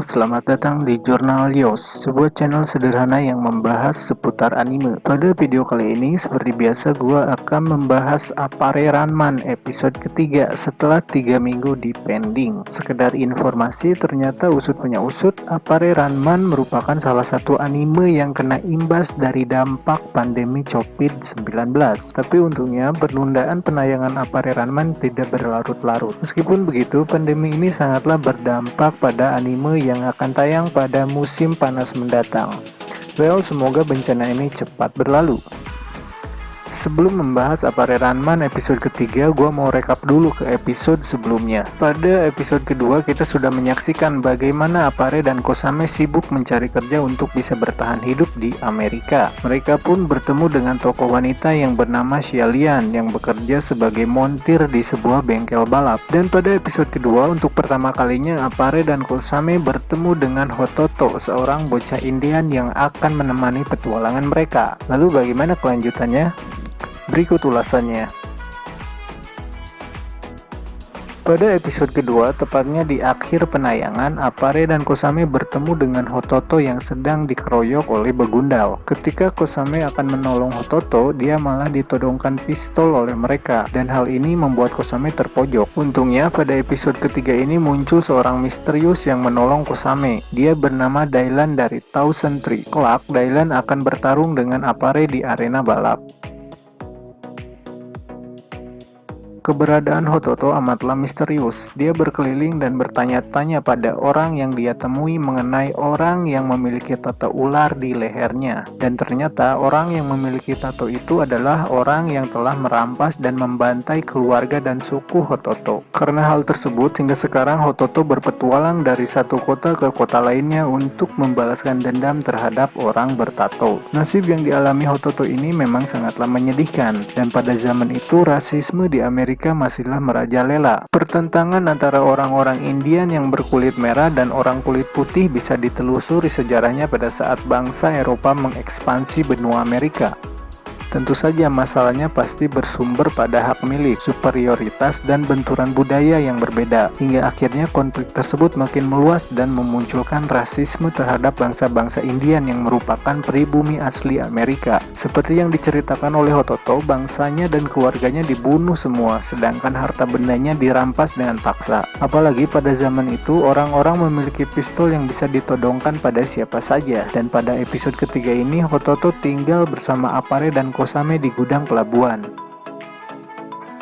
selamat datang di Jurnal Yos, sebuah channel sederhana yang membahas seputar anime. Pada video kali ini, seperti biasa, gua akan membahas Appare Ranman episode ketiga setelah 3 minggu di pending. Sekedar informasi, ternyata usut punya usut, Appare Ranman merupakan salah satu anime yang kena imbas dari dampak pandemi COVID-19. Tapi untungnya, penundaan penayangan Appare Ranman tidak berlarut-larut. Meskipun begitu, pandemi ini sangatlah berdampak pada anime yang akan tayang pada musim panas mendatang. Well, semoga bencana ini cepat berlalu. Sebelum membahas Appare Ranman episode ketiga, gue mau rekap dulu ke episode sebelumnya. Pada episode kedua, kita sudah menyaksikan bagaimana Appare dan Kosame sibuk mencari kerja untuk bisa bertahan hidup di Amerika. Mereka pun bertemu dengan tokoh wanita yang bernama Xialian yang bekerja sebagai montir di sebuah bengkel balap. Dan pada episode kedua, untuk pertama kalinya Appare dan Kosame bertemu dengan Hototo, seorang bocah Indian yang akan menemani petualangan mereka. Lalu bagaimana kelanjutannya? Berikut ulasannya. Pada episode kedua, tepatnya di akhir penayangan, Appare dan Kosame bertemu dengan Hototo yang sedang dikeroyok oleh begundal. Ketika Kosame akan menolong Hototo, dia malah ditodongkan pistol oleh mereka, dan hal ini membuat Kosame terpojok. Untungnya, pada episode ketiga ini muncul seorang misterius yang menolong Kosame. Dia bernama Dailan dari Thousand Tree. Kelak, Dailan akan bertarung dengan Appare di arena balap. Keberadaan Hototo amatlah misterius. Dia berkeliling dan bertanya-tanya pada orang yang dia temui mengenai orang yang memiliki tato ular di lehernya. Dan ternyata orang yang memiliki tato itu adalah orang yang telah merampas dan membantai keluarga dan suku Hototo. Karena hal tersebut, hingga sekarang Hototo berpetualang dari satu kota ke kota lainnya untuk membalaskan dendam terhadap orang bertato. Nasib yang dialami Hototo ini memang sangatlah menyedihkan. Dan pada zaman itu, rasisme di Amerika masihlah merajalela. Pertentangan antara orang-orang Indian yang berkulit merah dan orang kulit putih bisa ditelusuri sejarahnya pada saat bangsa Eropa mengekspansi benua Amerika. Tentu saja masalahnya pasti bersumber pada hak milik, superioritas, dan benturan budaya yang berbeda. Hingga akhirnya konflik tersebut makin meluas dan memunculkan rasisme terhadap bangsa-bangsa Indian yang merupakan pribumi asli Amerika. Seperti yang diceritakan oleh Hototo, bangsanya dan keluarganya dibunuh semua, sedangkan harta bendanya dirampas dengan paksa. Apalagi pada zaman itu, orang-orang memiliki pistol yang bisa ditodongkan pada siapa saja. Dan pada episode ketiga ini, Hototo tinggal bersama Appare dan Kosame di gudang pelabuhan.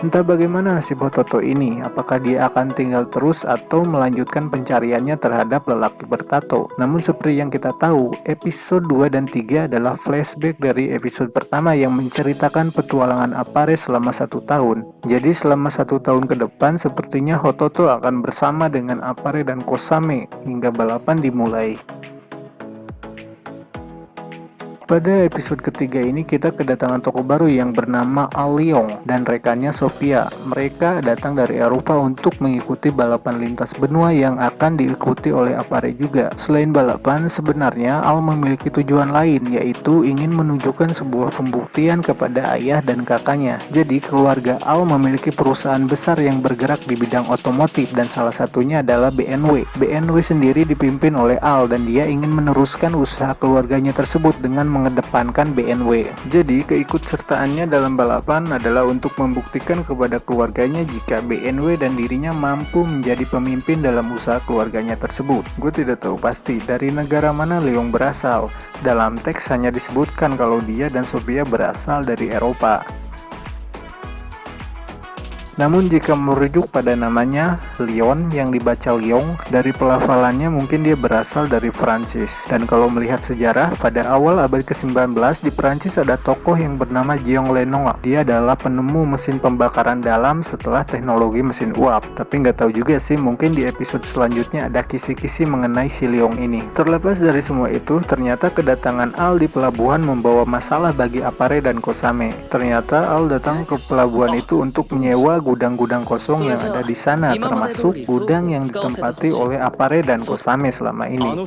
Entah bagaimana nasib Hototo ini, apakah dia akan tinggal terus atau melanjutkan pencariannya terhadap lelaki bertato. Namun seperti yang kita tahu, episode 2 dan 3 adalah flashback dari episode pertama yang menceritakan petualangan Appare selama 1 tahun. Jadi selama 1 tahun ke depan, sepertinya Hototo akan bersama dengan Appare dan Kosame hingga balapan dimulai. Pada episode ketiga ini kita kedatangan tokoh baru yang bernama Al Leong dan rekannya Sophia. Mereka datang dari Eropa untuk mengikuti balapan lintas benua yang akan diikuti oleh Appare juga. Selain balapan, sebenarnya Al memiliki tujuan lain, yaitu ingin menunjukkan sebuah pembuktian kepada ayah dan kakaknya. Jadi keluarga Al memiliki perusahaan besar yang bergerak di bidang otomotif dan salah satunya adalah BMW. BMW sendiri dipimpin oleh Al dan dia ingin meneruskan usaha keluarganya tersebut dengan mengedepankan BMW. Jadi keikutsertaannya dalam balapan adalah untuk membuktikan kepada keluarganya jika BMW dan dirinya mampu menjadi pemimpin dalam usaha keluarganya tersebut. Gue tidak tahu pasti dari negara mana Leong berasal. Dalam teks hanya disebutkan kalau dia dan Sophia berasal dari Eropa. Namun jika merujuk pada namanya Leon yang dibaca Leong, dari pelafalannya mungkin dia berasal dari Prancis. Dan kalau melihat sejarah, pada awal abad ke-19 di Prancis ada tokoh yang bernama Jean Lenoir. Dia adalah penemu mesin pembakaran dalam setelah teknologi mesin uap. Tapi nggak tahu juga sih, mungkin di episode selanjutnya ada kisi-kisi mengenai si Leong ini. Terlepas dari semua itu, ternyata kedatangan Al di pelabuhan membawa masalah bagi Appare dan Kosame. Ternyata Al datang ke pelabuhan itu untuk menyewa gudang-gudang kosong yang ada di sana, termasuk gudang yang ditempati oleh Apare dan Kosame selama ini.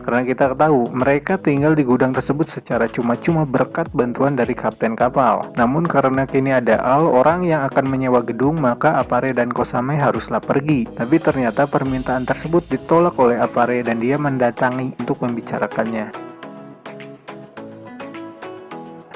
Karena kita tahu, mereka tinggal di gudang tersebut secara cuma-cuma berkat bantuan dari kapten kapal. Namun karena kini ada Al, orang yang akan menyewa gedung, maka Apare dan Kosame haruslah pergi. Tapi ternyata permintaan tersebut ditolak oleh Apare dan dia mendatangi untuk membicarakannya.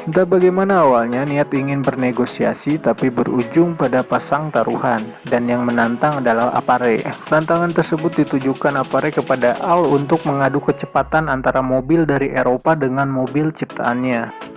Entah bagaimana awalnya niat ingin bernegosiasi tapi berujung pada pasang taruhan, dan yang menantang adalah Apare. Tantangan tersebut ditujukan Apare kepada Al untuk mengadu kecepatan antara mobil dari Eropa dengan mobil ciptaannya.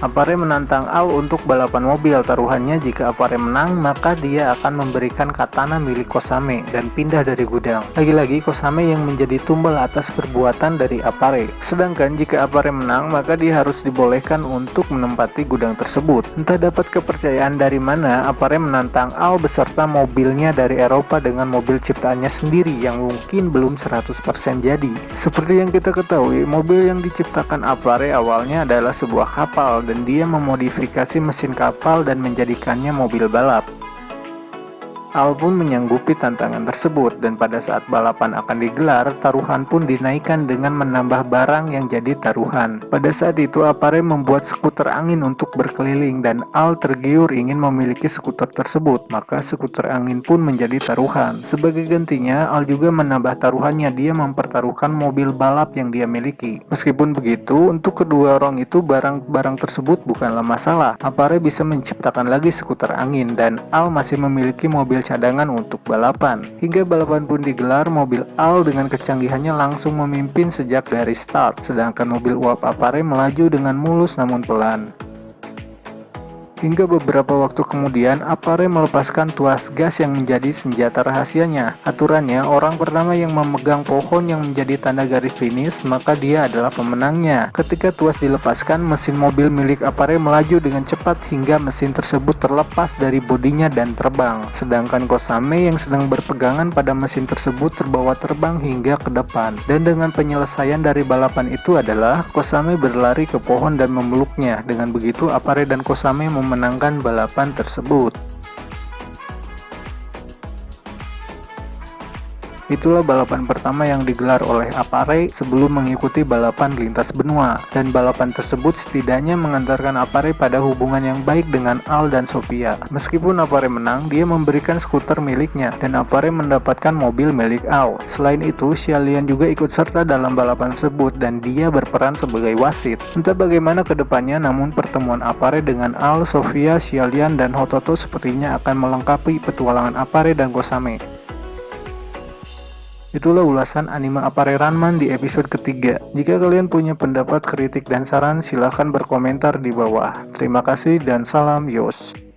Apare menantang Al untuk balapan mobil. Taruhannya, jika Apare menang, maka dia akan memberikan katana milik Kosame dan pindah dari gudang. Lagi-lagi Kosame yang menjadi tumbal atas perbuatan dari Apare. Sedangkan jika Apare menang, maka dia harus dibolehkan untuk menempati gudang tersebut. Entah dapat kepercayaan dari mana, Apare menantang Al beserta mobilnya dari Eropa dengan mobil ciptaannya sendiri yang mungkin belum 100% jadi. Seperti yang kita ketahui, mobil yang diciptakan Apare awalnya adalah sebuah kapal, dan dia memodifikasi mesin kapal dan menjadikannya mobil balap. Al pun menyanggupi tantangan tersebut, dan pada saat balapan akan digelar, taruhan pun dinaikkan dengan menambah barang yang jadi taruhan. Pada saat itu Apare membuat skuter angin untuk berkeliling, dan Al tergiur ingin memiliki skuter tersebut, maka skuter angin pun menjadi taruhan. Sebagai gantinya, Al juga menambah taruhannya, dia mempertaruhkan mobil balap yang dia miliki. Meskipun begitu, untuk kedua orang itu barang-barang tersebut bukanlah masalah. Apare bisa menciptakan lagi skuter angin, dan Al masih memiliki mobil cadangan untuk balapan. Hingga balapan pun digelar, mobil Al dengan kecanggihannya langsung memimpin sejak dari start, sedangkan mobil uap Apare melaju dengan mulus namun pelan. Hingga beberapa waktu kemudian, Apare melepaskan tuas gas yang menjadi senjata rahasianya. Aturannya, orang pertama yang memegang pohon yang menjadi tanda garis finish, maka dia adalah pemenangnya. Ketika tuas dilepaskan, mesin mobil milik Apare melaju dengan cepat hingga mesin tersebut terlepas dari bodinya dan terbang. Sedangkan Kosame yang sedang berpegangan pada mesin tersebut terbawa terbang hingga ke depan. Dan dengan penyelesaian dari balapan itu adalah Kosame berlari ke pohon dan memeluknya. Dengan begitu, Apare dan Kosame memenangkan balapan tersebut. Itulah balapan pertama yang digelar oleh Apare sebelum mengikuti balapan lintas benua, dan balapan tersebut setidaknya mengantarkan Apare pada hubungan yang baik dengan Al dan Sophia. Meskipun Apare menang, dia memberikan skuter miliknya, dan Apare mendapatkan mobil milik Al. Selain itu, Xialian juga ikut serta dalam balapan tersebut, dan dia berperan sebagai wasit. Entah bagaimana kedepannya, namun pertemuan Apare dengan Al, Sophia, Xialian, dan Hototo sepertinya akan melengkapi petualangan Apare dan Kosame. Itulah ulasan anime Apare Ranman di episode ketiga. Jika kalian punya pendapat, kritik, dan saran, silahkan berkomentar di bawah. Terima kasih dan salam Yos.